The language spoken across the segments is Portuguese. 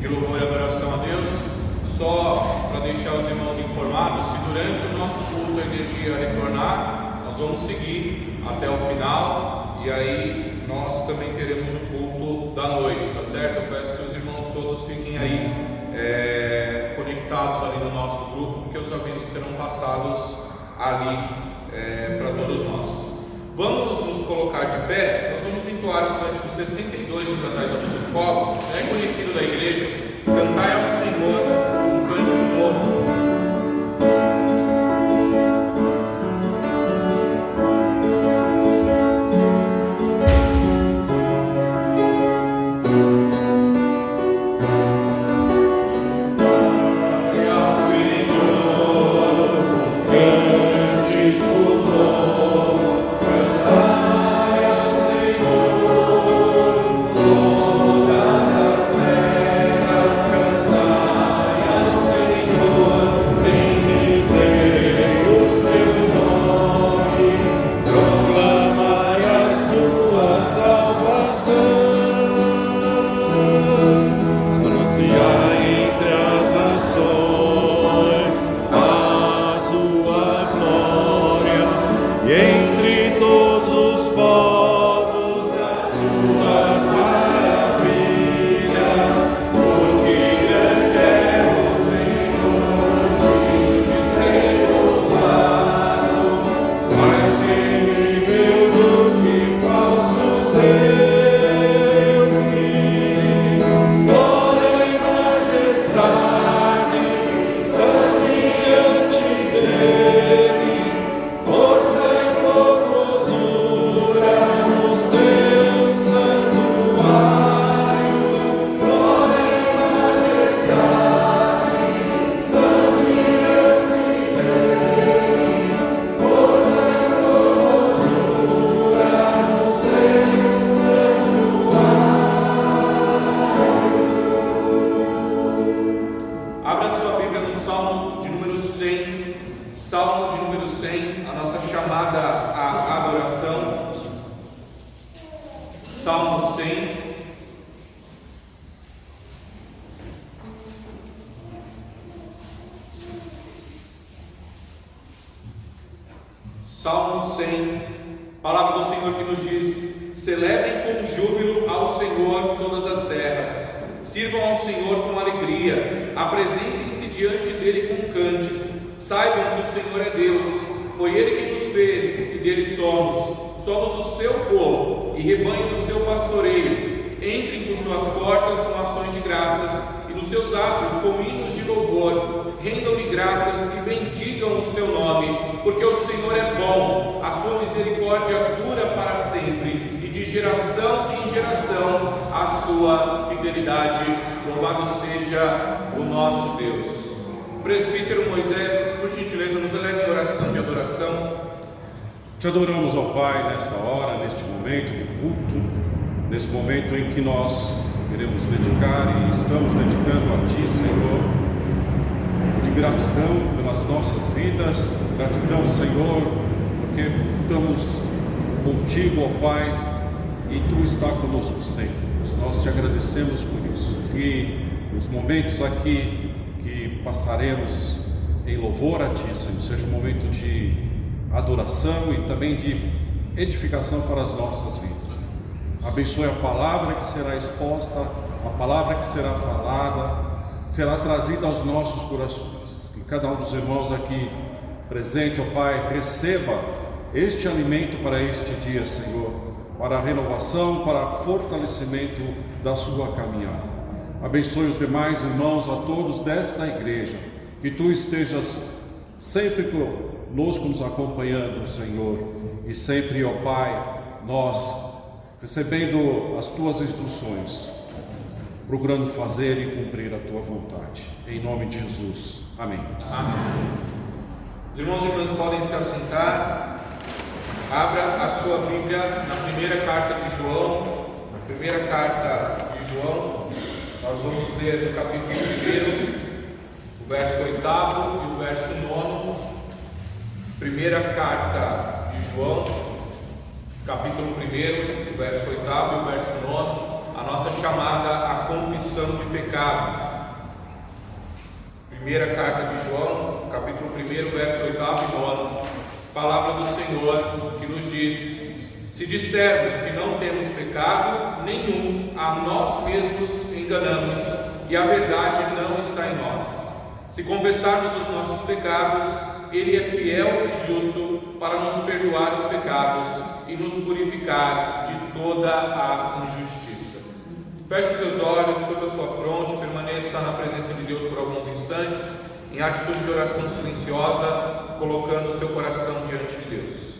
de louvor e adoração a Deus. Só para deixar os irmãos informados, se durante o nosso culto a energia retornar, nós vamos seguir até o final, e aí nós também teremos o culto da noite, tá certo? Eu peço que os irmãos todos fiquem aí conectados ali no nosso grupo, porque os avisos serão passados ali para todos nós. Vamos nos colocar de pé. Nós vamos entoar o cântico 62 do Cantai a Todos os Povos. É conhecido da igreja. Cantai ao Senhor um cântico novo. Salmo 100, palavra do Senhor que nos diz: celebrem com júbilo ao Senhor todas as terras, sirvam ao Senhor com alegria, apresentem-se diante dele com cântico, saibam que o Senhor é Deus, foi Ele quem nos fez e dele somos o seu povo e rebanho do seu pastoreio. Entrem por suas portas com ações de graças e nos seus átrios com hinos de louvor. Rendam-lhe graças e bendigam o seu nome, porque o Senhor é bom, a sua misericórdia dura para sempre, e de geração em geração a sua fidelidade. Louvado seja o nosso Deus. Presbítero Moisés, por gentileza, nos eleve em oração de adoração. Te adoramos, ó Pai, nesta hora, neste momento de culto, nesse momento em que nós queremos dedicar e estamos dedicando a Ti, Senhor, de gratidão pelas nossas vidas, gratidão, Senhor, porque estamos contigo, ó Pai, e Tu está conosco sempre. Nós te agradecemos por isso, e os momentos aqui que passaremos em louvor a Ti, Senhor, seja um momento de adoração e também de edificação para as nossas vidas. Abençoe a palavra que será exposta, a palavra que será falada, será trazida aos nossos corações. Que cada um dos irmãos aqui presente, ó Pai, receba este alimento para este dia, Senhor, para a renovação, para fortalecimento da sua caminhada. Abençoe os demais irmãos, a todos desta igreja, que Tu estejas sempre conosco, nos acompanhando, Senhor, e sempre, ó Pai, nós recebendo as Tuas instruções, procurando fazer e cumprir a Tua vontade. Em nome de Jesus. Amém. Amém. Os irmãos e irmãs podem se assentar. Abra a sua Bíblia na primeira carta de João. Na primeira carta de João, nós vamos ler o capítulo 1, o verso 8 e o verso 9. Primeira carta de João, capítulo 1, o verso 8 e o verso 9. a nossa chamada à confissão de pecados. Primeira carta de João, capítulo 1, verso 8 e 9, palavra do Senhor que nos diz: se dissermos que não temos pecado nenhum, a nós mesmos enganamos, e a verdade não está em nós. Se confessarmos os nossos pecados, Ele é fiel e justo para nos perdoar os pecados e nos purificar de toda a injustiça. Feche seus olhos, toda a sua fronte, permaneça na presença de Deus por alguns instantes, em atitude de oração silenciosa, colocando o seu coração diante de Deus.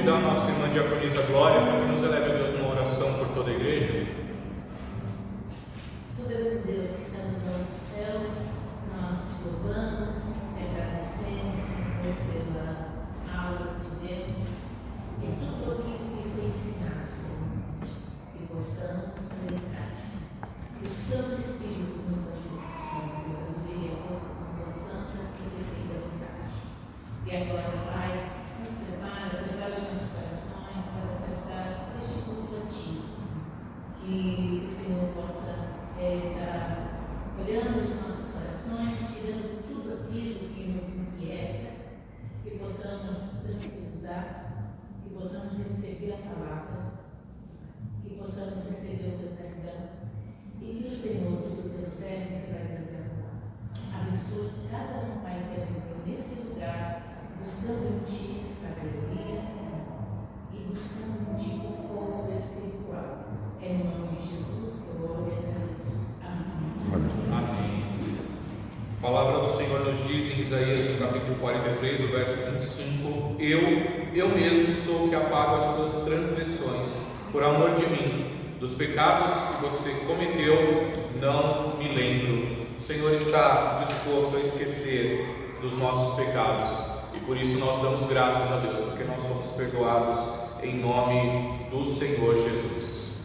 A nossa irmã diaconisa Glória para que nos eleve a Deus numa oração por toda a igreja. Soberano Deus que estamos nos céus, nós te louvamos, te agradecemos, Senhor, pela aula que tivemos e tudo aquilo que foi ensinado, Senhor, que possamos meditar. Que o Santo Espírito nos ajude, Senhor, nos ajude a tua santa e perfeita vontade. E agora, Pai, nos prepara para os nossos corações para prestar este culto a Ti, que o Senhor possa estar olhando os nossos corações, tirando tudo aquilo que nos inquieta, que possamos tranquilizar, que possamos receber a palavra, que possamos receber o Teu perdão e que o Senhor, o Teu servo que vai trazer a palavra, abençoe cada um, Pai, que entrou neste lugar, buscando em Ti sabedoria e buscando em Ti o fogo espiritual. É em nome de Jesus que eu oro e agradeço. Amém. Amém. A palavra do Senhor nos diz em Isaías, no capítulo 43, o verso 25: Eu mesmo sou o que apago as suas transgressões, por amor de mim. Dos pecados que você cometeu, não me lembro. O Senhor está disposto a esquecer dos nossos pecados. E por isso nós damos graças a Deus, porque nós somos perdoados em nome do Senhor Jesus.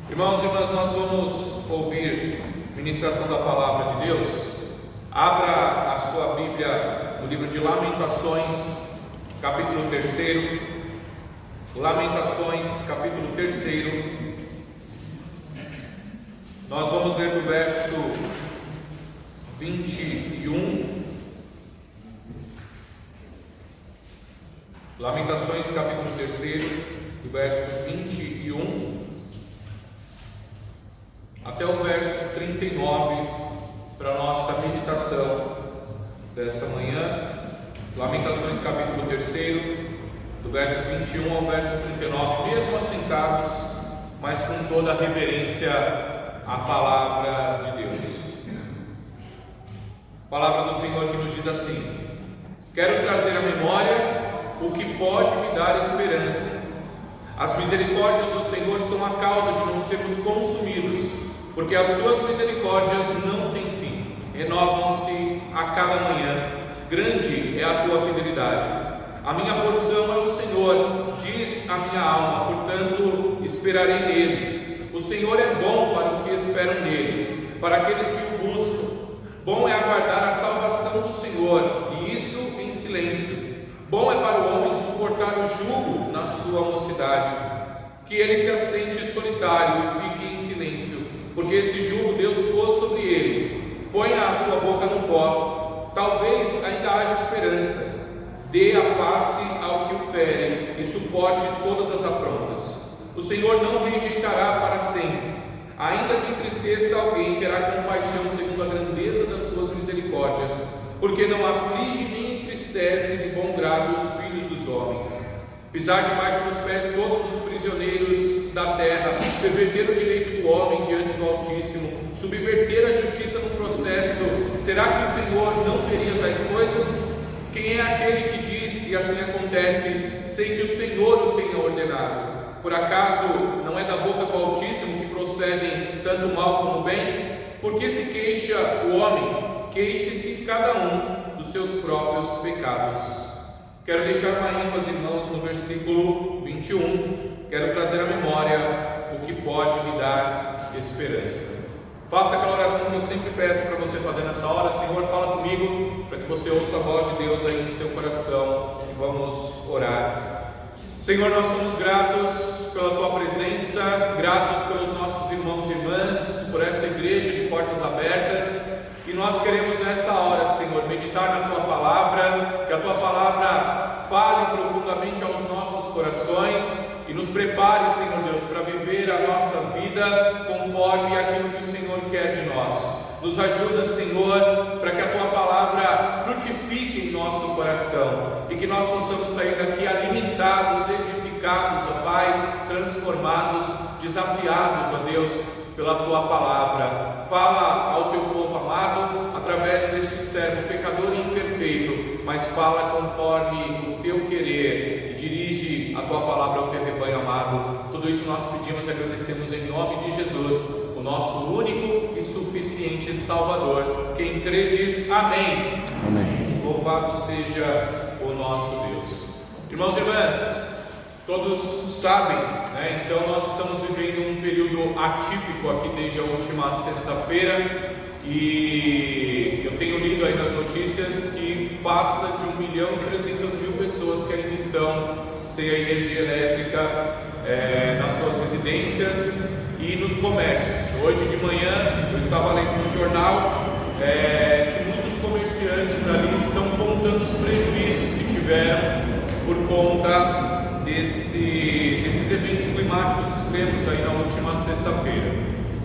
Irmãos e irmãs, nós vamos ouvir ministração da palavra de Deus. Abra a sua Bíblia no livro de Lamentações, capítulo 3. Lamentações, capítulo 3. Nós vamos ler do verso 21. Lamentações, capítulo 3, do verso 21 até o verso 39, para a nossa meditação desta manhã. Lamentações, capítulo 3, do verso 21 ao verso 39, mesmo assentados, mas com toda a reverência à palavra de Deus. A palavra do Senhor que nos diz assim: quero trazer à memória o que pode me dar esperança. As misericórdias do Senhor são a causa de não sermos consumidos, porque as suas misericórdias não têm fim, renovam-se a cada manhã. Grande é a tua fidelidade. A minha porção é o Senhor, diz a minha alma, portanto esperarei nele. O Senhor é bom para os que esperam nele, para aqueles que o buscam. Bom é aguardar a salvação do Senhor, e isso em silêncio. Bom é para o homem suportar o jugo na sua mocidade, que ele se assente solitário e fique em silêncio, porque esse jugo Deus pôs sobre ele. Ponha a sua boca no pó, talvez ainda haja esperança. Dê a face ao que o fere e suporte todas as afrontas. O Senhor não rejeitará para sempre. Ainda que entristeça alguém, terá compaixão segundo a grandeza das suas misericórdias. porque não aflige nem entristece de bom grado os filhos dos homens. Pisar debaixo dos pés todos os prisioneiros da terra, perverter o direito do homem diante do Altíssimo, subverter a justiça no processo, será que o Senhor não veria tais coisas? Quem é aquele que diz, e assim acontece, sem que o Senhor o tenha ordenado? Por acaso não é da boca do Altíssimo que procedem tanto mal como bem? Por que se queixa o homem? Queixe-se cada um dos seus próprios pecados. Quero deixar uma ênfase, irmãos, no versículo 21. Quero trazer à memória o que pode me dar esperança. Faça aquela oração que eu sempre peço para você fazer nessa hora. Senhor, fala comigo, para que você ouça a voz de Deus aí em seu coração. Vamos orar. Senhor, nós somos gratos pela Tua presença, gratos pelos nossos irmãos e irmãs, por essa igreja de portas abertas. E nós queremos nessa hora, Senhor, meditar na Tua Palavra, que a Tua Palavra fale profundamente aos nossos corações e nos prepare, Senhor Deus, para viver a nossa vida conforme aquilo que o Senhor quer de nós. Nos ajuda, Senhor, para que a Tua Palavra frutifique em nosso coração e que nós possamos sair daqui alimentados, edificados, ó Pai, transformados, desafiados, ó Deus, pela Tua Palavra. Fala ao Teu povo amado através deste servo pecador e imperfeito, mas fala conforme o Teu querer e dirige a Tua Palavra ao Teu rebanho amado. Tudo isso nós pedimos e agradecemos em nome de Jesus, o nosso único e suficiente Salvador. Quem crê diz amém. Amém. Louvado seja o nosso Deus. Irmãos e irmãs, todos sabem, né? Então nós estamos vivendo um período atípico aqui desde a última sexta-feira, e eu tenho lido aí nas notícias que passa de 1.300.000 pessoas que ainda estão sem a energia elétrica nas suas residências e nos comércios. Hoje de manhã eu estava lendo no jornal que muitos comerciantes ali estão contando os prejuízos que tiveram por conta desses eventos climáticos extremos aí na última sexta-feira.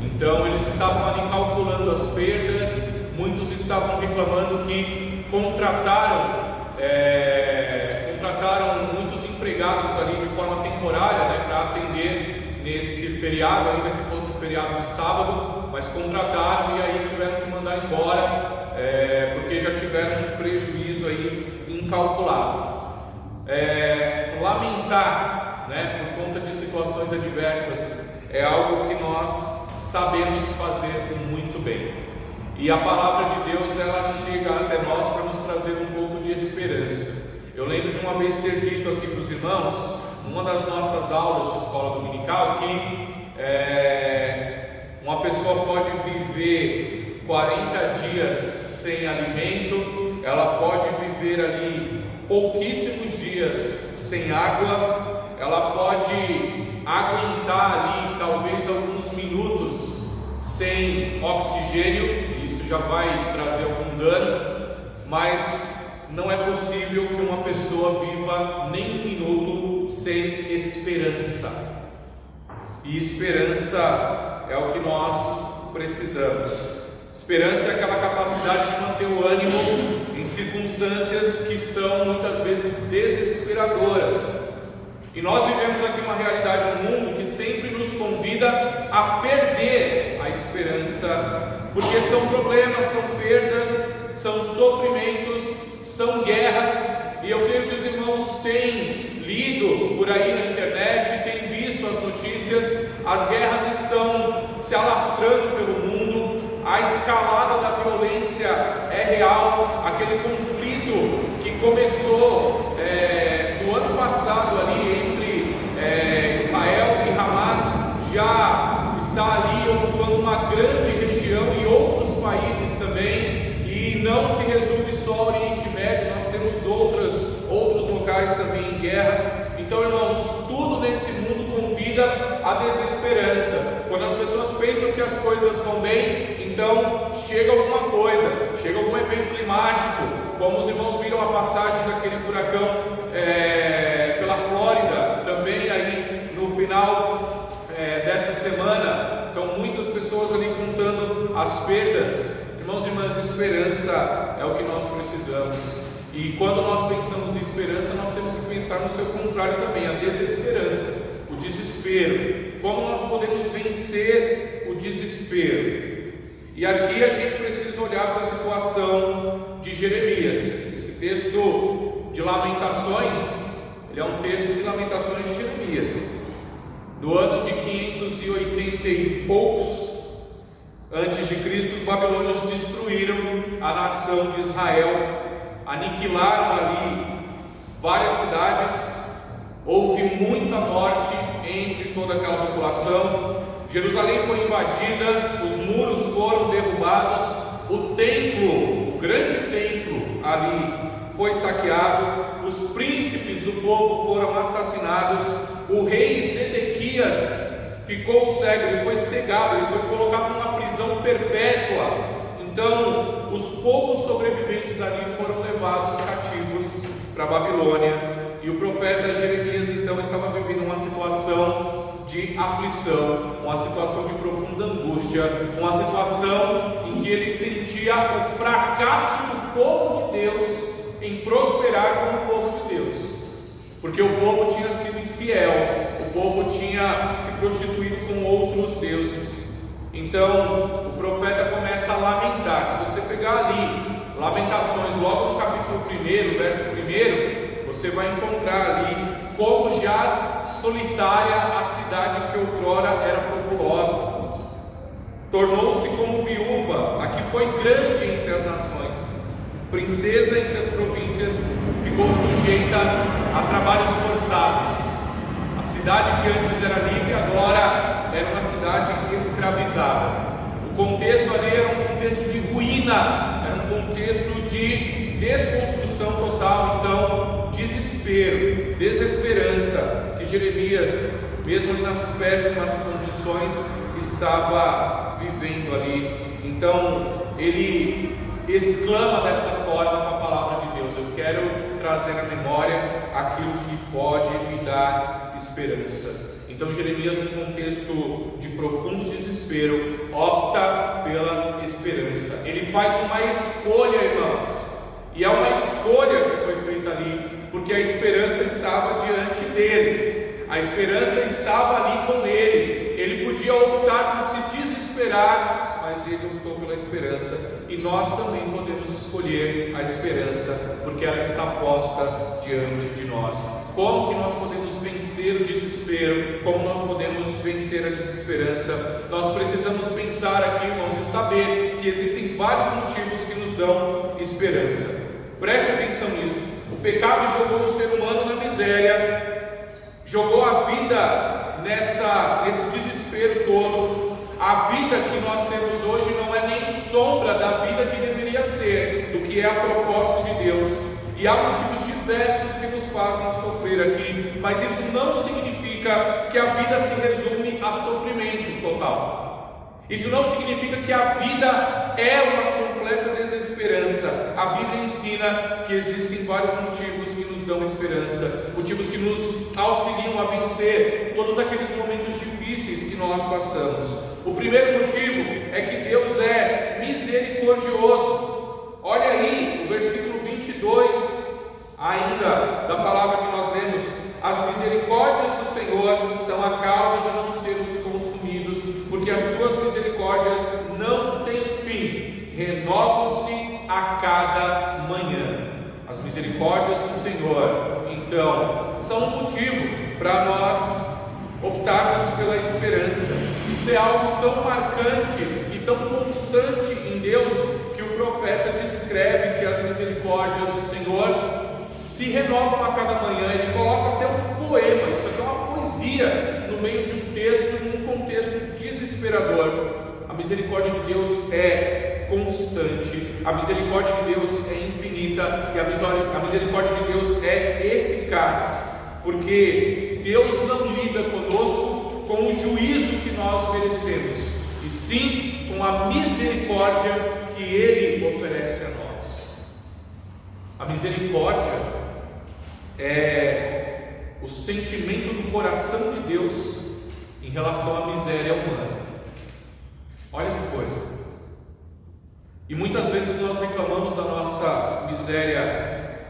Então eles estavam ali calculando as perdas, muitos estavam reclamando que contrataram muitos empregados ali de forma temporária, né, para atender nesse feriado, ainda que fosse um feriado de sábado, mas contrataram e aí tiveram que mandar embora, porque já tiveram um prejuízo aí incalculável. Lamentar, né, por conta de situações adversas é algo que nós sabemos fazer muito bem, e a palavra de Deus ela chega até nós para nos trazer um pouco de esperança. Eu lembro de uma vez ter dito aqui para os irmãos, numa das nossas aulas de escola dominical, que uma pessoa pode viver 40 dias sem alimento, ela pode viver ali pouquíssimos dias sem água, ela pode aguentar ali talvez alguns minutos sem oxigênio, isso já vai trazer algum dano, mas não é possível que uma pessoa viva nem um minuto sem esperança. E esperança é o que nós precisamos. Esperança é aquela capacidade de manter o ânimo em circunstâncias que são muitas vezes desesperadoras. E nós vivemos aqui uma realidade no mundo que sempre nos convida a perder a esperança, porque são problemas, são perdas, são sofrimentos, são guerras, e eu creio que os irmãos têm lido por aí na internet, têm visto as notícias, as guerras estão se alastrando pelo mundo, a escalada da violência é real, aquele conflito que começou no ano passado ali entre Israel e Hamas, já está ali ocupando uma grande região e outros países também, e não se resume só ao Oriente Médio, nós temos outros locais também em guerra. Então, irmãos, tudo nesse mundo convida à desesperança. Quando as pessoas pensam que as coisas vão bem, então chega alguma coisa, chega algum evento climático, como os irmãos viram a passagem daquele furacão pela Flórida, também aí no final desta semana. Então muitas pessoas ali contando as perdas. Irmãos e irmãs, esperança é é o que nós precisamos. E quando nós pensamos em esperança, nós temos que pensar no seu contrário também, a desesperança, o desespero. Como nós podemos vencer o desespero? E aqui a gente precisa olhar para a situação de Jeremias. Esse texto de Lamentações, ele é um texto de Lamentações de Jeremias. No ano de 580 e poucos antes de Cristo, os babilônios destruíram a nação de Israel, aniquilaram ali várias cidades, houve muita morte entre toda aquela população. Jerusalém foi invadida, os muros foram derrubados, o templo, o grande templo ali foi saqueado, os príncipes do povo foram assassinados, o rei Zedequias ficou cego, ele foi cegado, ele foi colocado numa prisão perpétua. Então, os poucos sobreviventes ali foram levados cativos para a Babilônia, e o profeta Jeremias então estava vivendo uma situação de aflição, uma situação de profunda angústia, uma situação em que ele sentia o fracasso do povo de Deus em prosperar como povo de Deus, porque o povo tinha sido infiel, o povo tinha se prostituído com outros deuses. Então o profeta começa a lamentar. Se você pegar ali Lamentações, logo no capítulo 1, verso 1, você vai encontrar ali como jaz solitária a cidade que outrora era populosa, tornou-se como viúva, a que foi grande entre as nações, princesa entre as províncias, ficou sujeita a trabalhos forçados. A cidade que antes era livre, agora era uma cidade escravizada. O contexto ali era um contexto de ruína, era um contexto de desconstrução total. Então, desespero, desesperança, que Jeremias, mesmo ali nas péssimas condições, estava vivendo ali. Então, ele exclama dessa forma com a palavra de Deus: eu quero trazer à memória aquilo que pode me dar esperança. Então Jeremias, no contexto de profundo desespero, opta pela esperança. Ele faz uma escolha, irmãos, e é uma escolha que foi feita ali, porque a esperança estava diante dele, a esperança estava ali com ele. Ele podia optar por se desesperar, mas ele optou pela esperança, e nós também podemos escolher a esperança, porque ela está posta diante de nós. Como que nós podemos vencer o desespero? Como nós podemos vencer a desesperança? Nós precisamos pensar aqui, irmãos, e saber que existem vários motivos que nos dão esperança. Preste atenção nisso. O pecado jogou o ser humano na miséria, jogou a vida nesse desespero todo. A vida que nós temos hoje não é nem sombra da vida que deveria ser, do que é a proposta de Deus. E há motivos diversos que nos fazem sofrer aqui, mas isso não significa que a vida se resume a sofrimento total. Isso não significa que a vida é uma completa desesperança. A Bíblia ensina que existem vários motivos que nos dão esperança, motivos que nos auxiliam a vencer todos aqueles momentos difíceis que nós passamos. O primeiro motivo é que Deus é misericordioso. Olha aí o versículo 22 ainda da palavra que nós lemos: as misericórdias do Senhor são a causa de não sermos consumidos, porque as suas misericórdias não têm fim, renovam-se a cada manhã. As misericórdias do Senhor, então, são um motivo para nós optarmos pela esperança. Isso é algo tão marcante e tão constante em Deus, que o profeta descreve que as misericórdias do Senhor se renovam a cada manhã. Ele coloca até um poema, isso aqui é uma poesia no meio de um texto, num contexto desesperador. A misericórdia de Deus é constante, a misericórdia de Deus é infinita, e a misericórdia de Deus é eficaz, porque Deus não lida conosco com o juízo que nós merecemos, e sim com a misericórdia que Ele oferece a nós. A misericórdia é o sentimento do coração de Deus em relação à miséria humana. Olha que coisa. E muitas vezes nós reclamamos da nossa miséria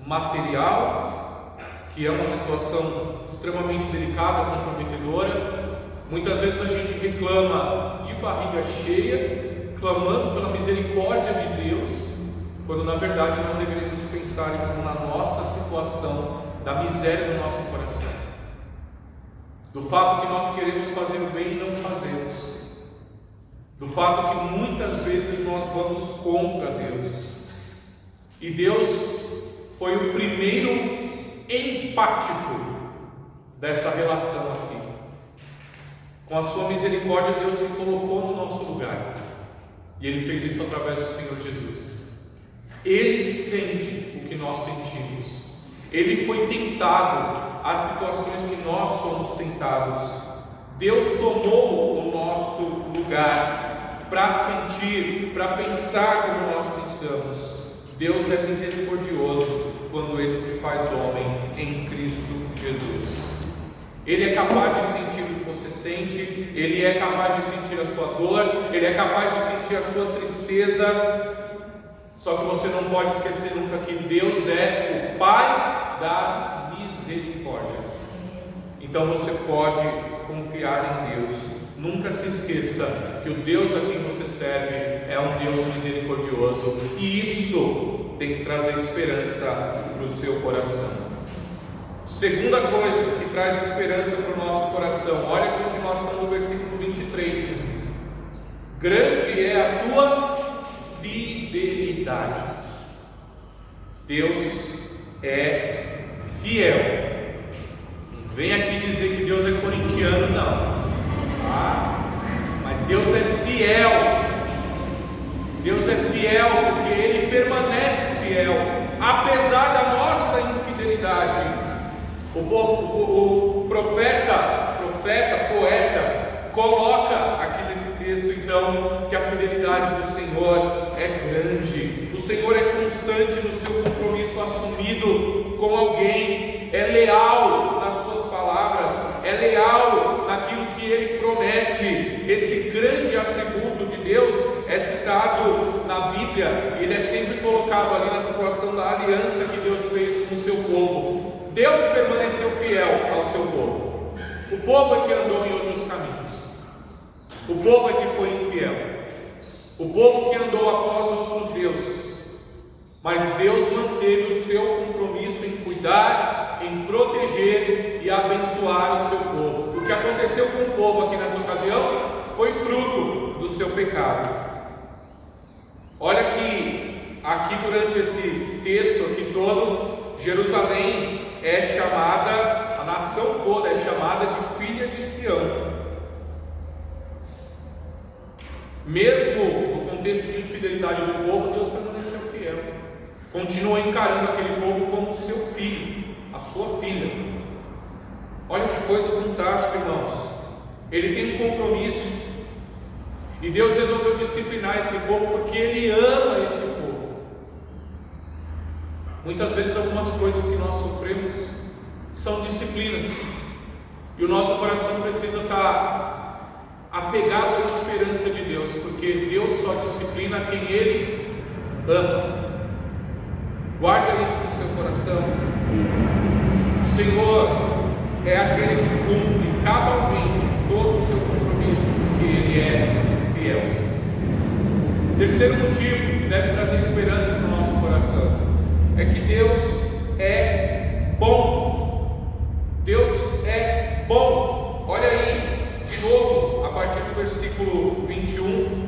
material, que é uma situação extremamente delicada, comprometedora. Muitas vezes a gente reclama de barriga cheia, clamando pela misericórdia de Deus, quando na verdade nós deveríamos pensar na nossa situação, da miséria do nosso coração, do fato que nós queremos fazer o bem e não fazemos, do fato que muitas vezes nós vamos contra Deus. E Deus foi o primeiro empático dessa relação aqui. Com a sua misericórdia, Deus se colocou no nosso lugar, e Ele fez isso através do Senhor Jesus. Ele sente o que nós sentimos. Ele foi tentado às situações que nós somos tentados. Deus tomou o nosso lugar para sentir, para pensar como nós pensamos. Deus é misericordioso quando Ele se faz homem em Cristo Jesus. Ele é capaz de sentir o que você sente, Ele é capaz de sentir a sua dor, Ele é capaz de sentir a sua tristeza. Só que você não pode esquecer nunca que Deus é o Pai das misericórdias. Então você pode confiar em Deus. Nunca se esqueça que o Deus a quem você serve é um Deus misericordioso, e isso tem que trazer esperança para o seu coração. Segunda coisa que traz esperança para o nosso coração, olha a continuação do versículo 23. Grande é a tua fidelidade. Deus é fiel. Não vem aqui dizer que Deus é corintiano, não. Mas Deus é fiel. Deus é fiel porque Ele permanece fiel, apesar da nossa infidelidade. O poeta, coloca aqui nesse texto então que a fidelidade do Senhor é grande. O Senhor é constante no seu compromisso assumido com alguém, é leal nas suas palavras, é leal naquilo que Ele promete. Esse grande atributo de Deus é citado na Bíblia, e ele é sempre colocado ali na situação da aliança que Deus fez com o seu povo. Deus permaneceu fiel ao seu povo. O povo é que andou em outros caminhos. O povo é que foi infiel. O povo que andou após outros deuses. Mas Deus manteve o seu compromisso em cuidar, em proteger e abençoar o seu povo. O que aconteceu com o povo aqui nessa ocasião foi fruto do seu pecado. Olha que aqui durante esse texto aqui todo, Jerusalém é chamada, a nação toda é chamada de filha de Sião. Mesmo no contexto de infidelidade do povo, Deus permaneceu fiel, continuou encarando aquele povo como seu filho, a sua filha. Olha que coisa fantástica, irmãos. Ele tem um compromisso, e Deus resolveu disciplinar esse povo porque Ele ama esse povo. Muitas vezes algumas coisas que nós sofremos são disciplinas, e o nosso coração precisa estar apegado à esperança de Deus, porque Deus só disciplina quem Ele ama. Guarda isso no seu coração. O Senhor é aquele que cumpre cabalmente todo o seu compromisso, porque Ele é fiel. Terceiro motivo que deve trazer esperança para o nosso coração é que Deus é bom. Deus é bom. Olha aí, de novo, a partir do versículo 21.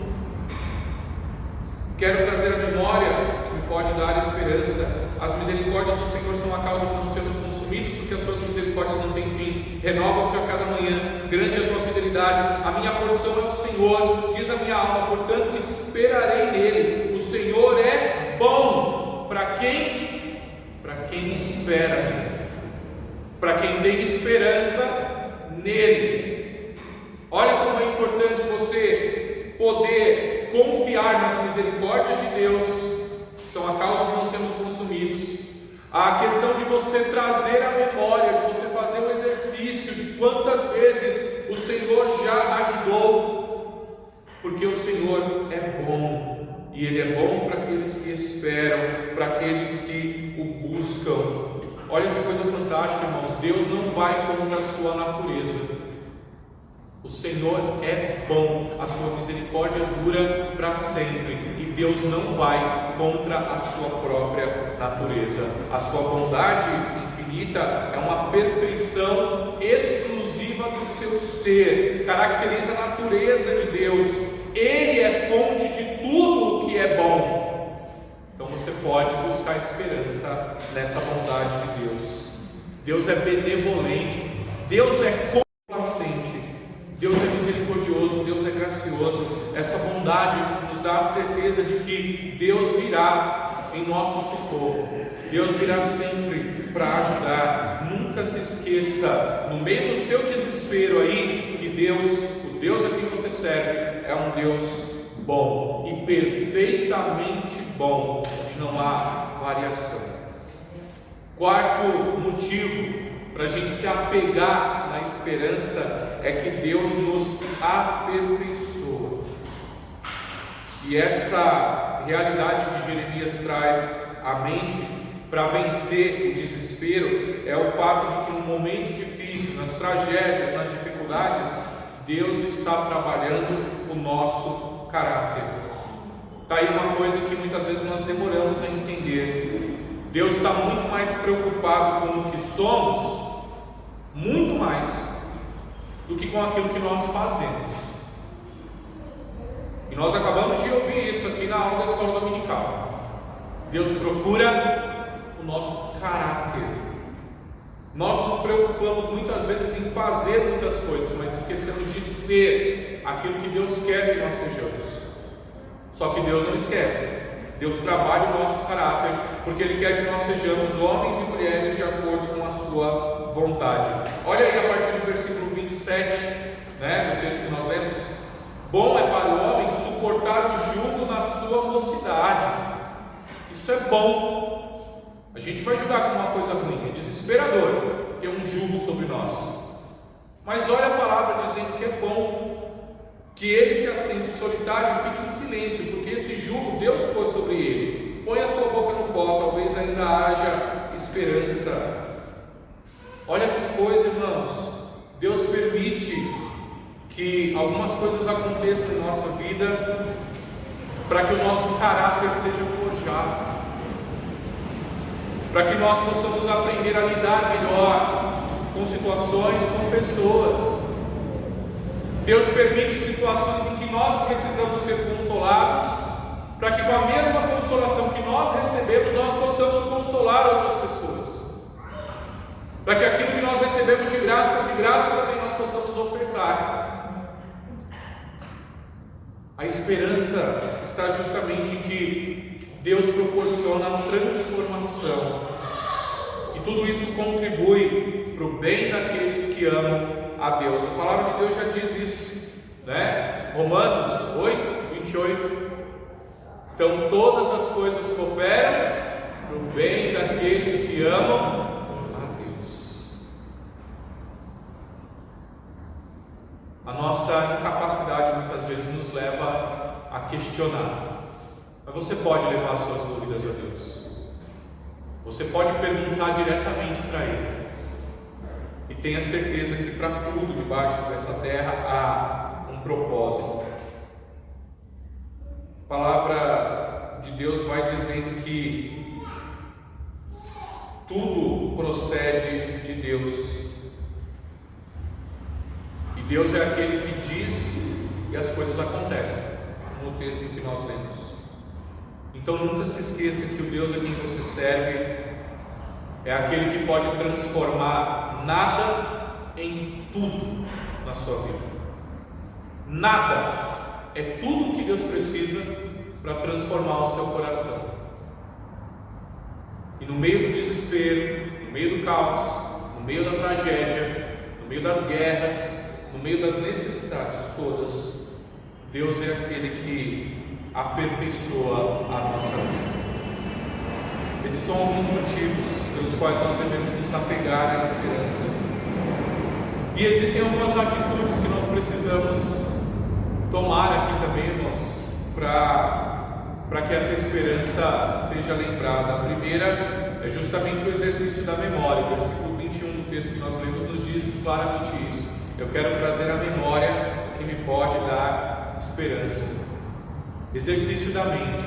Quero trazer a memória que me pode dar esperança. As misericórdias do Senhor são a causa de não sermos consumidos, porque as suas misericórdias não têm fim. Renovam-se a cada manhã. Grande é a tua fidelidade. A minha porção é o Senhor, diz a minha alma, portanto esperarei nele. O Senhor é bom. Para quem? Para quem espera, para quem tem esperança nele. Olha como é importante você poder confiar nas misericórdias de Deus, são a causa de não sermos consumidos. A questão de você trazer a memória, de você fazer o exercício de quantas vezes o Senhor já ajudou, porque o Senhor é bom e Ele é bom para aqueles que esperam, para aqueles que o buscam. Olha que coisa fantástica, irmãos. Deus não vai contra a sua natureza. O Senhor é bom, a sua misericórdia dura para sempre, e Deus não vai contra a sua própria natureza. A sua bondade infinita é uma perfeição exclusiva do seu ser, caracteriza a natureza de Deus. Ele é fonte de tudo o que é bom. Então você pode buscar esperança nessa bondade de Deus. Deus é benevolente, Deus é complacente, Deus é misericordioso, Deus é gracioso. Essa bondade nos dá a certeza de que Deus virá em nosso socorro. Deus virá sempre para ajudar. Nunca se esqueça, no meio do seu desespero aí, que Deus, o Deus a quem você serve, é um Deus bom e perfeitamente bom, onde não há variação. Quarto motivo para a gente se apegar na esperança é que Deus nos aperfeiçoa. E essa realidade que Jeremias traz à mente para vencer o desespero é o fato de que no momento difícil, nas tragédias, nas dificuldades, Deus está trabalhando o nosso caráter. Está aí uma coisa que muitas vezes nós demoramos a entender. Deus está muito mais preocupado com o que somos, muito mais, do que com aquilo que nós fazemos. E nós acabamos de ouvir isso aqui na aula da escola dominical. Deus procura o nosso caráter. Nós nos preocupamos muitas vezes em fazer muitas coisas, mas esquecemos de ser aquilo que Deus quer que nós sejamos. Só que Deus não esquece. Deus trabalha o nosso caráter, porque Ele quer que nós sejamos homens e mulheres de acordo com a sua vontade. Olha aí a partir do versículo 27, no texto que nós lemos. Bom é para o homem suportar o jugo na sua mocidade. Isso é bom. A gente vai julgar como uma coisa ruim, é desesperador ter um jugo sobre nós. Mas olha a palavra dizendo que é bom, que ele se assente solitário e fique em silêncio, porque esse jugo Deus pôs sobre ele. Põe a sua boca no pó, talvez ainda haja esperança. Olha que coisa, irmãos. Deus permite que algumas coisas aconteçam em nossa vida para que o nosso caráter seja forjado, para que nós possamos aprender a lidar melhor com situações, com pessoas. Deus permite situações em que nós precisamos ser consolados, para que com a mesma consolação que nós recebemos, nós possamos consolar outras pessoas, para que aquilo que nós recebemos de graça também nós possamos ofertar. A esperança está justamente em que Deus proporciona a transformação, e tudo isso contribui para o bem daqueles que amam a Deus. A palavra de Deus já diz isso, Romanos 8, 28. Então todas as coisas cooperam para o bem daqueles que amam a Deus. A nossa incapacidade muitas vezes nos leva a questionar, mas você pode levar as suas dúvidas a Deus. Você pode perguntar diretamente para Ele. E tenha certeza que para tudo debaixo dessa terra há um propósito. A palavra de Deus vai dizendo que tudo procede de Deus. E Deus é aquele que diz e as coisas acontecem, no texto que nós lemos. Então nunca se esqueça que o Deus a quem você serve é aquele que pode transformar nada em tudo na sua vida. Nada é tudo o que Deus precisa para transformar o seu coração. E no meio do desespero, no meio do caos, no meio da tragédia, no meio das guerras, no meio das necessidades todas, Deus é aquele que aperfeiçoa a nossa vida. Esses são alguns motivos pelos quais nós devemos nos apegar à esperança. E existem algumas atitudes que nós precisamos tomar aqui também, irmãos, para para que essa esperança seja lembrada. A primeira é justamente o exercício da memória. O versículo 21 do texto que nós lemos nos diz claramente isso. Eu quero trazer a memória que me pode dar esperança. Exercício da mente.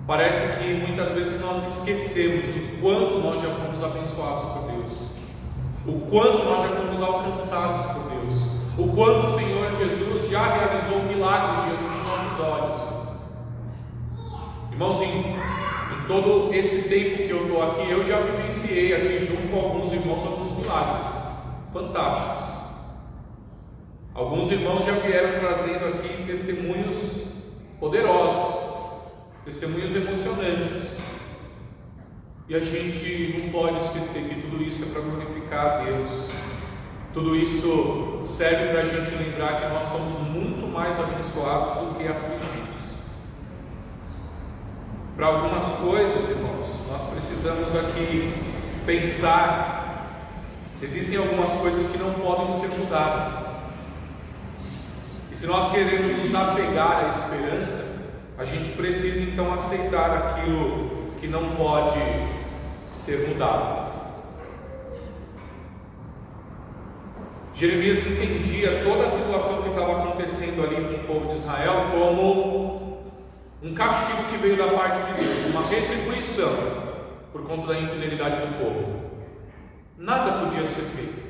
Parece que muitas vezes nós esquecemos o quanto nós já fomos abençoados por Deus, o quanto nós já fomos alcançados por Deus, o quanto o Senhor Jesus já realizou milagres diante dos nossos olhos. Irmãozinho, em todo esse tempo que eu estou aqui, eu já vivenciei aqui junto com alguns irmãos alguns milagres fantásticos. Alguns irmãos já vieram trazendo aqui testemunhos poderosos, testemunhos emocionantes, e a gente não pode esquecer que tudo isso é para glorificar a Deus. Tudo isso serve para a gente lembrar que nós somos muito mais abençoados do que afligidos. Para algumas coisas, irmãos, nós precisamos aqui pensar. Existem algumas coisas que não podem ser mudadas, e se nós queremos nos apegar à esperança, a gente precisa então aceitar aquilo que não pode ser mudado. Jeremias entendia toda a situação que estava acontecendo ali com o povo de Israel como um castigo que veio da parte de Deus, uma retribuição por conta da infidelidade do povo. Nada podia ser feito.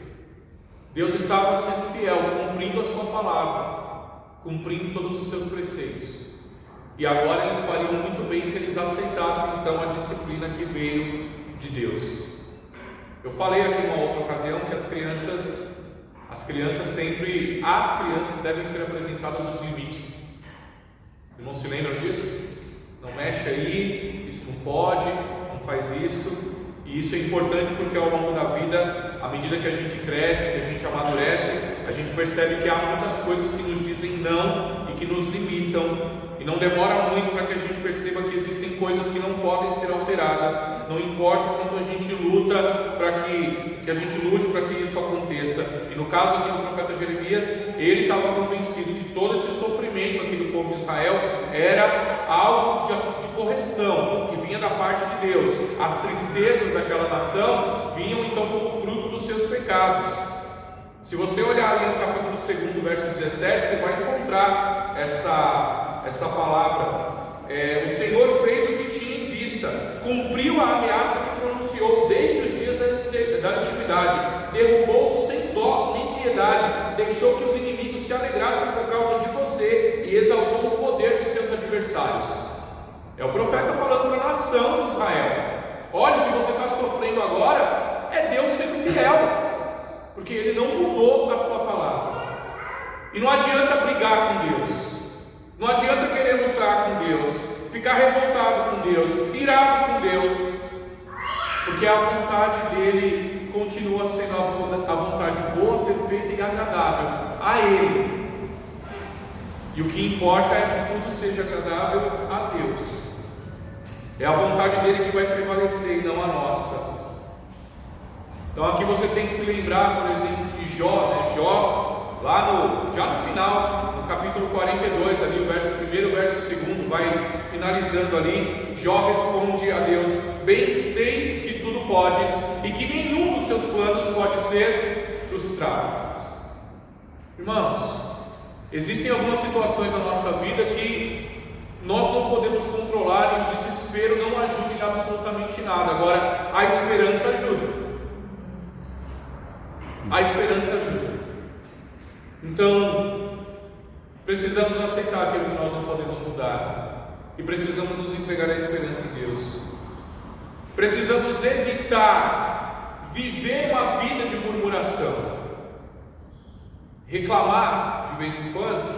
Deus estava sendo fiel, cumprindo a sua palavra, cumprindo todos os seus preceitos. E agora eles fariam muito bem se eles aceitassem então a disciplina que veio de Deus. Eu falei aqui em uma outra ocasião que as crianças devem ser apresentadas os limites. Irmão, se lembram disso? Não mexe aí, isso não pode, não faz isso. E isso é importante porque ao longo da vida, à medida que a gente cresce, que a gente amadurece, a gente percebe que há muitas coisas que nos dizem não e que nos limitam. E não demora muito para que a gente perceba que existem coisas que não podem ser alteradas. Não importa quanto a gente luta para que a gente lute para que isso aconteça. E no caso aqui do profeta Jeremias, ele estava convencido que todo esse sofrimento aqui do povo de Israel era algo de correção, que vinha da parte de Deus. As tristezas daquela nação vinham então como fruto dos seus pecados. Se você olhar ali no capítulo 2, verso 17, você vai encontrar essa palavra. O Senhor fez o que tinha em vista, cumpriu a ameaça que pronunciou desde os dias da antiguidade, derrubou sem dó nem piedade, deixou que os inimigos se alegrassem por causa de você e exaltou o poder dos seus adversários. É o profeta falando para a nação de Israel: olha, o que você está sofrendo agora é Deus sendo fiel, porque Ele não mudou a sua palavra. E não adianta brigar com Deus, não adianta querer lutar com Deus, ficar revoltado com Deus, irado com Deus, porque a vontade dele continua sendo a vontade boa, perfeita e agradável a Ele. E o que importa é que tudo seja agradável a Deus. É a vontade dele que vai prevalecer e não a nossa. Então aqui você tem que se lembrar, por exemplo, de Jó, né? Jó, já no final, no capítulo 42, ali o verso 1 e o verso 2, vai finalizando ali. Jó responde a Deus: bem sei que tudo podes e que nenhum dos seus planos pode ser frustrado. Irmãos, existem algumas situações na nossa vida que nós não podemos controlar e o desespero não ajuda em absolutamente nada. Agora, a esperança ajuda. A esperança ajuda. Então, precisamos aceitar aquilo que nós não podemos mudar e precisamos nos entregar à esperança em Deus. Precisamos evitar viver uma vida de murmuração, reclamar de vez em quando.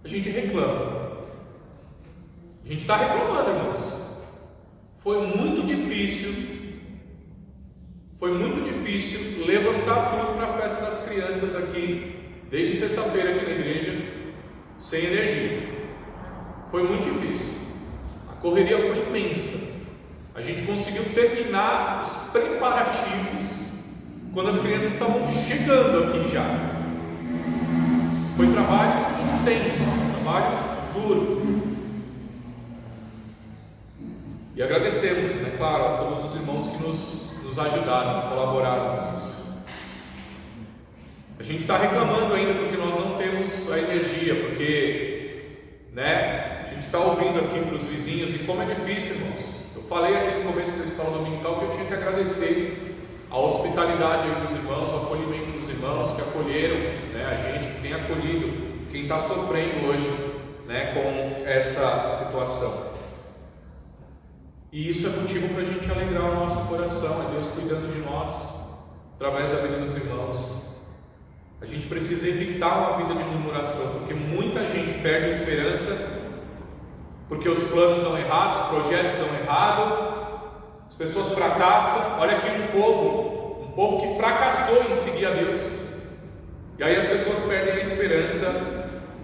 A gente reclama, a gente está reclamando, irmãos. Foi muito difícil levantar tudo para a festa das crianças aqui, desde sexta-feira aqui na igreja, sem energia. Foi muito difícil, a correria foi imensa. A gente conseguiu terminar os preparativos quando as crianças estavam chegando aqui já. Foi trabalho intenso, trabalho duro. E agradecemos, né, claro, a todos os irmãos que nos ajudaram, colaboraram com isso. A gente está reclamando ainda porque nós não temos a energia, porque, né, a gente está ouvindo aqui para os vizinhos, e como é difícil, irmãos. Eu falei aqui no começo da escola dominical que eu tinha que agradecer a hospitalidade aí dos irmãos, o acolhimento dos irmãos que acolheram, né, a gente, que tem acolhido quem está sofrendo hoje, né, com essa situação. E isso é motivo para a gente alegrar o nosso coração, é Deus cuidando de nós, através da vida dos irmãos. A gente precisa evitar uma vida de murmuração, porque muita gente perde a esperança, porque os planos dão errados, os projetos dão errado, as pessoas fracassam. Olha aqui um povo que fracassou em seguir a Deus, e aí as pessoas perdem a esperança.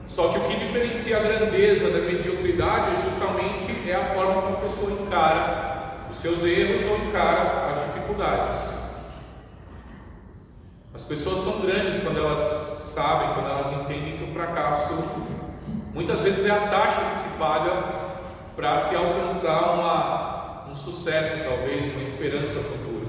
Só que o que diferencia a grandeza da mediocridade é justamente a forma como a pessoa encara os seus erros ou encara as dificuldades. As pessoas são grandes quando elas sabem, quando elas entendem que o fracasso muitas vezes é a taxa que se paga para se alcançar um sucesso, talvez, uma esperança futura.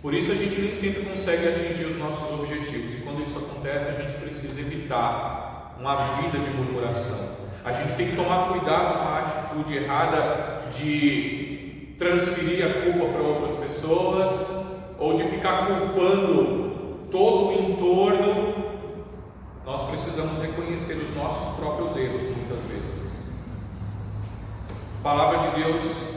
Por isso a gente nem sempre consegue atingir os nossos objetivos, e quando isso acontece a gente precisa evitar uma vida de murmuração. A gente tem que tomar cuidado com a atitude errada de transferir a culpa para outras pessoas, ou de ficar culpando todo o entorno. Nós precisamos reconhecer os nossos próprios erros muitas vezes. A palavra de Deus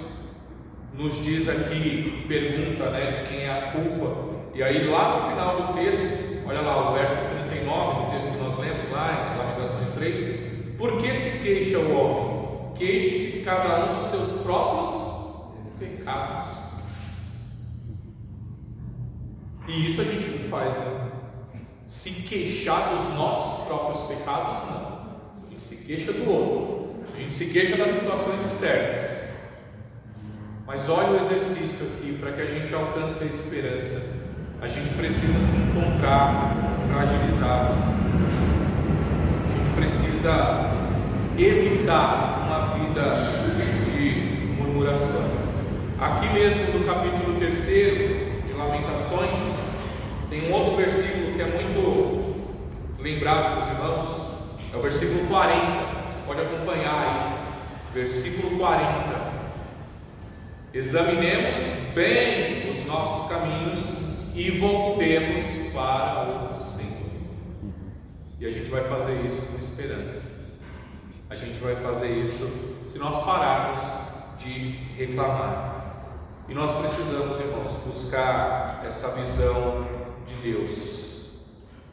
nos diz aqui, pergunta, né, de quem é a culpa, e aí lá no final do texto, olha lá o verso 39 do texto que nós lemos lá em Lamentações 3: por que se queixa o homem? Queixe-se de cada um dos seus próprios pecados. E isso a gente não faz, né? Se queixar dos nossos próprios pecados, não. A gente se queixa do outro, a gente se queixa das situações externas. Mas olha o exercício aqui, para que a gente alcance a esperança, a gente precisa se encontrar fragilizado. A gente precisa evitar uma vida de murmuração. Aqui mesmo no capítulo 3 de Lamentações, tem um outro versículo que é muito lembrado para os irmãos, é o versículo 40, você pode acompanhar aí, versículo 40. Examinemos bem os nossos caminhos e voltemos para o Senhor. E a gente vai fazer isso com esperança. A gente vai fazer isso se nós pararmos de reclamar. E nós precisamos, irmãos, buscar essa visão de Deus.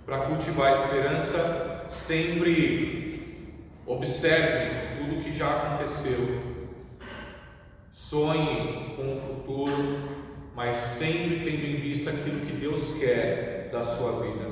Para cultivar a esperança, sempre observe tudo que já aconteceu. Sonhe com o futuro, mas sempre tendo em vista aquilo que Deus quer da sua vida.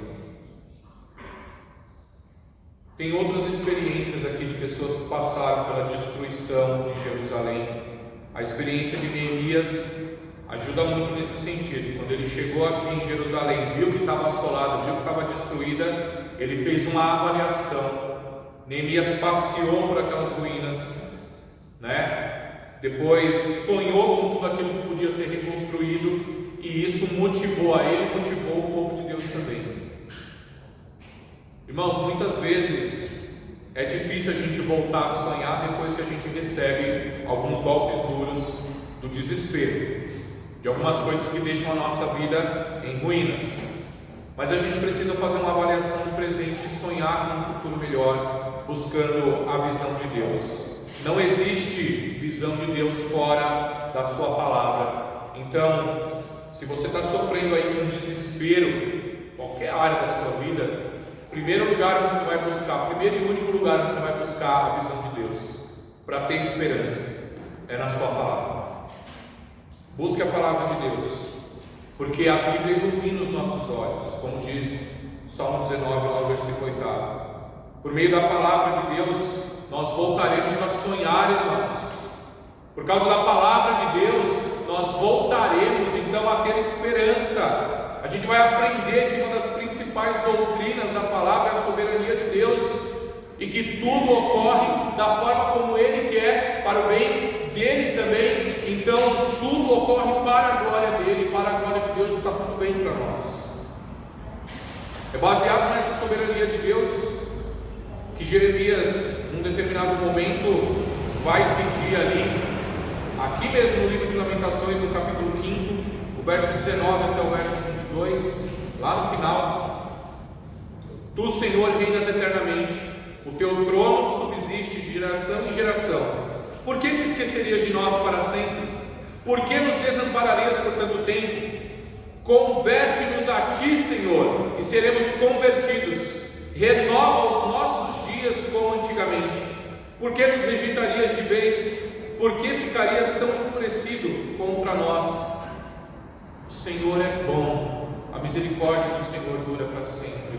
Tem outras experiências aqui de pessoas que passaram pela destruição de Jerusalém. A experiência de Neemias ajuda muito nesse sentido. Quando ele chegou aqui em Jerusalém, viu que estava assolada, viu que estava destruída, ele fez uma avaliação. Neemias passeou por aquelas ruínas, né? Depois sonhou com tudo aquilo que podia ser reconstruído, e isso motivou a ele, motivou o povo de Deus também. Irmãos, muitas vezes é difícil a gente voltar a sonhar depois que a gente recebe alguns golpes duros do desespero, de algumas coisas que deixam a nossa vida em ruínas. Mas a gente precisa fazer uma avaliação do presente e sonhar com um futuro melhor, buscando a visão de Deus. Não existe visão de Deus fora da sua palavra. Então, se você está sofrendo aí com desespero, qualquer área da sua vida, primeiro lugar onde você vai buscar, primeiro e único lugar onde você vai buscar a visão de Deus, para ter esperança, é na sua palavra. Busque a palavra de Deus, porque a Bíblia ilumina os nossos olhos, como diz Salmo 19, lá no versículo 8. Por meio da palavra de Deus, nós voltaremos a sonhar, irmãos. Por causa da palavra de Deus, nós voltaremos então a ter esperança. A gente vai aprender que uma das principais doutrinas da palavra é a soberania de Deus, e que tudo ocorre da forma como Ele quer, para o bem dele também, então tudo ocorre para a glória dele, para a glória de Deus, está tudo bem para nós. É baseado nessa soberania de Deus que Jeremias, num determinado momento, vai pedir ali, aqui mesmo no livro de Lamentações, no capítulo 5, o verso 19 até o verso 22, lá no final: Tu, Senhor, reinas eternamente, o teu trono subsiste de geração em geração. Por que te esquecerias de nós para sempre? Por que nos desampararias por tanto tempo? Converte-nos a ti, Senhor, e seremos convertidos. Renova os nossos dias como antigamente. Por que nos rejeitarias de vez? Por que ficarias tão enfurecido contra nós? O Senhor é bom, a misericórdia do Senhor dura para sempre.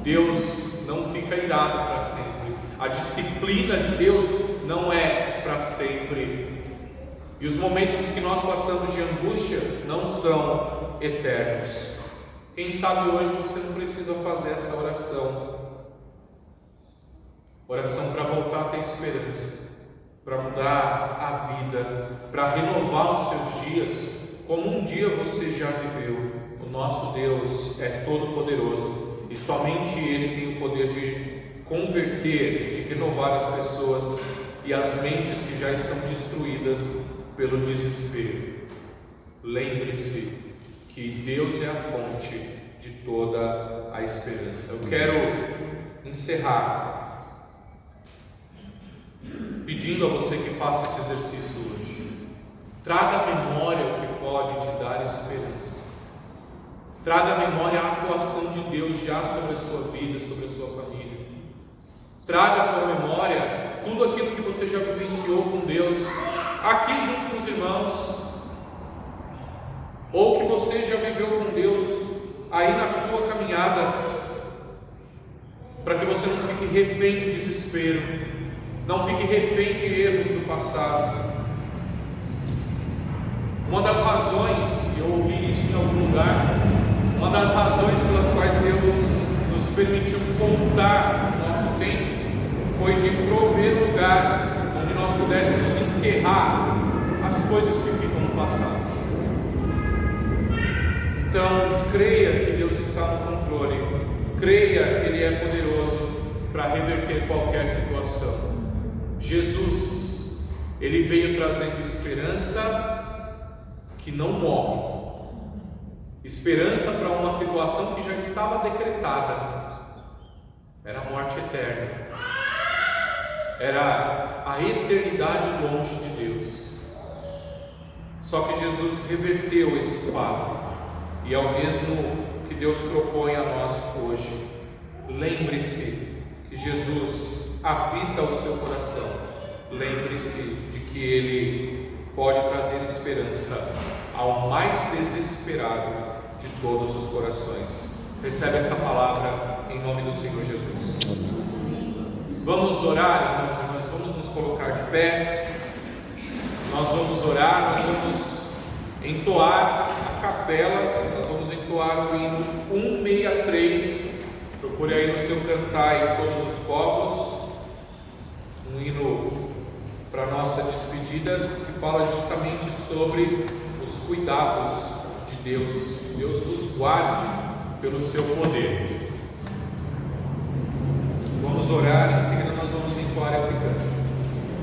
Deus não fica irado para sempre. A disciplina de Deus não é para sempre. E os momentos que nós passamos de angústia não são eternos. Quem sabe hoje você não precisa fazer essa oração. Oração para voltar a ter esperança, para mudar a vida, para renovar os seus dias, como um dia você já viveu. O nosso Deus é todo poderoso e somente Ele tem o poder de converter, de renovar as pessoas e as mentes que já estão destruídas pelo desespero. Lembre-se que Deus é a fonte de toda a esperança. Eu quero encerrar pedindo a você que faça esse exercício hoje. Traga à memória o que pode te dar esperança. Traga à memória a atuação de Deus já sobre a sua vida, sobre a sua família. Traga à tua memória tudo aquilo que você já vivenciou com Deus, aqui junto com os irmãos, ou que você já viveu com Deus aí na sua caminhada, para que você não fique refém do desespero, não fique refém de erros do passado. Uma das razões, eu ouvi isso em algum lugar, uma das razões pelas quais Deus nos permitiu contar o nosso tempo foi de prover um lugar onde nós pudéssemos enterrar as coisas que ficam no passado. Então, creia que Deus está no controle, creia que Ele é poderoso para reverter qualquer situação. Jesus, Ele veio trazendo esperança que não morre, esperança para uma situação que já estava decretada, era a morte eterna, era a eternidade longe de Deus. Só que Jesus reverteu esse quadro, e é o mesmo que Deus propõe a nós hoje. Lembre-se que Jesus habita o seu coração. Lembre-se de que Ele pode trazer esperança ao mais desesperado de todos os corações. Recebe essa palavra em nome do Senhor Jesus. Vamos orar, irmãos e irmãs, vamos nos colocar de pé. Nós vamos orar, nós vamos entoar a capela, nós vamos entoar o hino 163. Procure aí no seu cantar em todos os povos, um hino para nossa despedida, que fala justamente sobre os cuidados de Deus. Deus nos guarde pelo seu poder. Vamos orar e em seguida nós vamos entoar esse canto.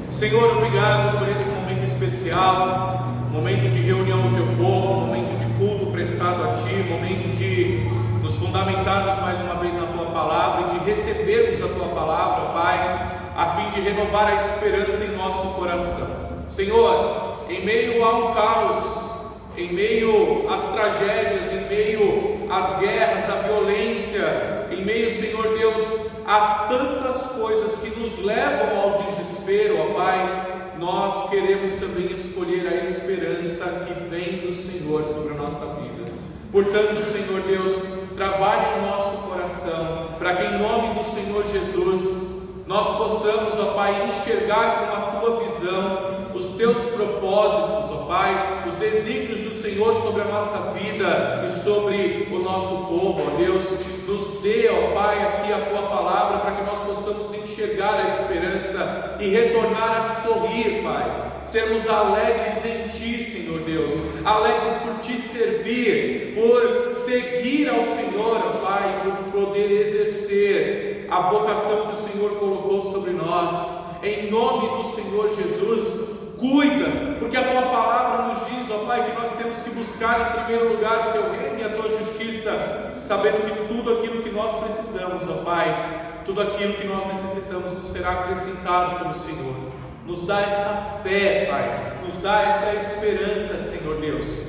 Senhor, obrigado por esse momento especial, momento de reunião do teu povo, momento de culto prestado a ti, momento de nos fundamentarmos mais uma vez na tua palavra e de recebermos a tua palavra, Pai, a fim de renovar a esperança em nosso coração. Senhor, em meio ao caos, em meio às tragédias, em meio às guerras, à violência, em meio, Senhor Deus, a tantas coisas que nos levam ao desespero, ó Pai, nós queremos também escolher a esperança que vem do Senhor sobre a nossa vida. Portanto, Senhor Deus, trabalhe em nosso coração, para que em nome do Senhor Jesus, nós possamos, ó Pai, enxergar com a Tua visão os Teus propósitos, ó Pai, os desígnios do Senhor sobre a nossa vida e sobre o nosso povo, ó Deus. Nos dê, ó Pai, aqui a Tua palavra, para que nós possamos enxergar enxergar a esperança e retornar a sorrir, Pai. Sermos alegres em Ti, Senhor Deus, alegres por Te servir, por seguir ao Senhor, ó Pai, por poder exercer a vocação que o Senhor colocou sobre nós. Em nome do Senhor Jesus, cuida, porque a Tua palavra nos diz, ó Pai, que nós temos que buscar em primeiro lugar o Teu reino e a Tua justiça, sabendo que tudo aquilo que nós precisamos, ó Pai, tudo aquilo que nós necessitamos nos será acrescentado pelo Senhor. Nos dá esta fé, Pai, nos dá esta esperança, Senhor Deus,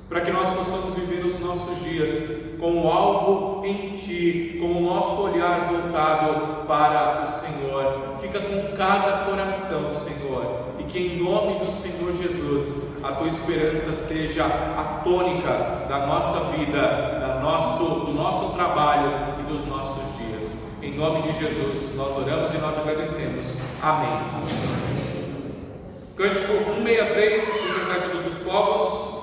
para que nós possamos viver os nossos dias com o alvo em Ti, com o nosso olhar voltado para o Senhor. Fica com cada coração, Senhor, e que em nome do Senhor Jesus a Tua esperança seja a tônica da nossa vida, do nosso trabalho e dos nossos dias. Em nome de Jesus nós oramos e nós agradecemos. Amém. Cântico 163, do Cantar Todos os Povos.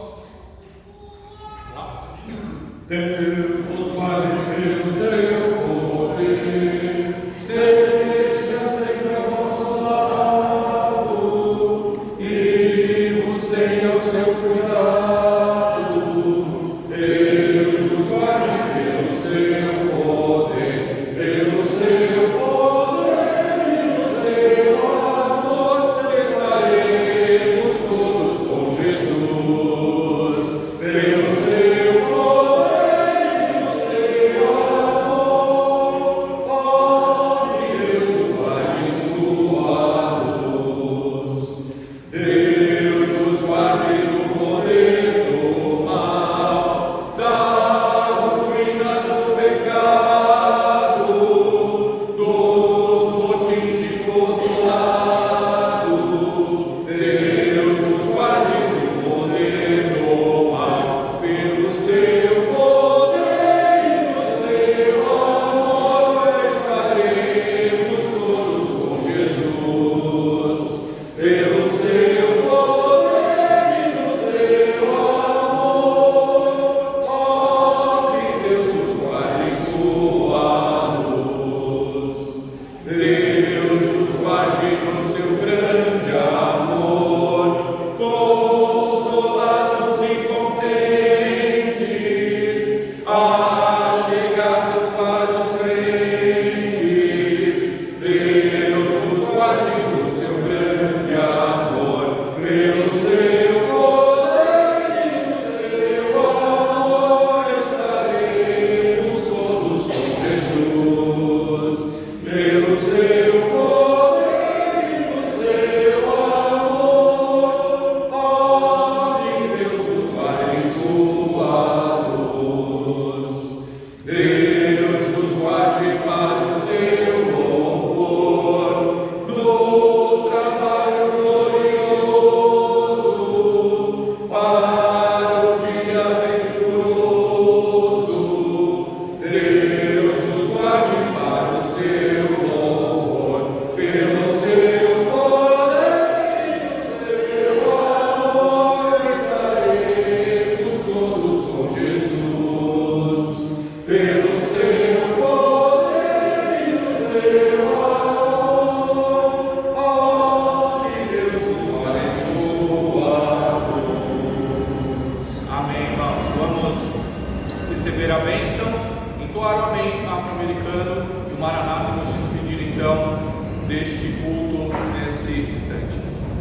Deus guarde pelo seu poder, seja sempre ao vosso lado e vos tenha o seu cuidado. Deus vos guarde pelo seu poder, pelo seu poder e no seu amor estaremos todos com Jesus. Pelo seu poder.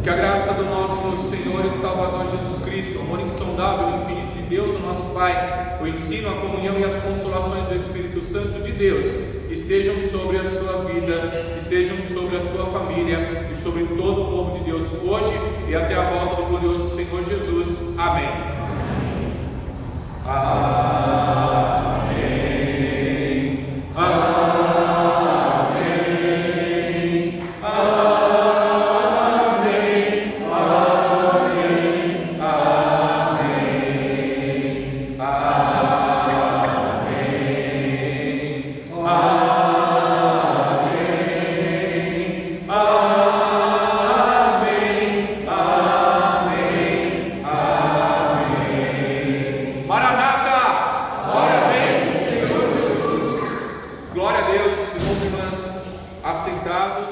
Que a graça do nosso Senhor e Salvador Jesus Cristo, o amor insondável e infinito de Deus, o nosso Pai, o ensino, a comunhão e as consolações do Espírito Santo de Deus estejam sobre a sua vida, estejam sobre a sua família e sobre todo o povo de Deus hoje e até a volta do glorioso Senhor Jesus. Amém. Amém. Amém. Maranata! assentados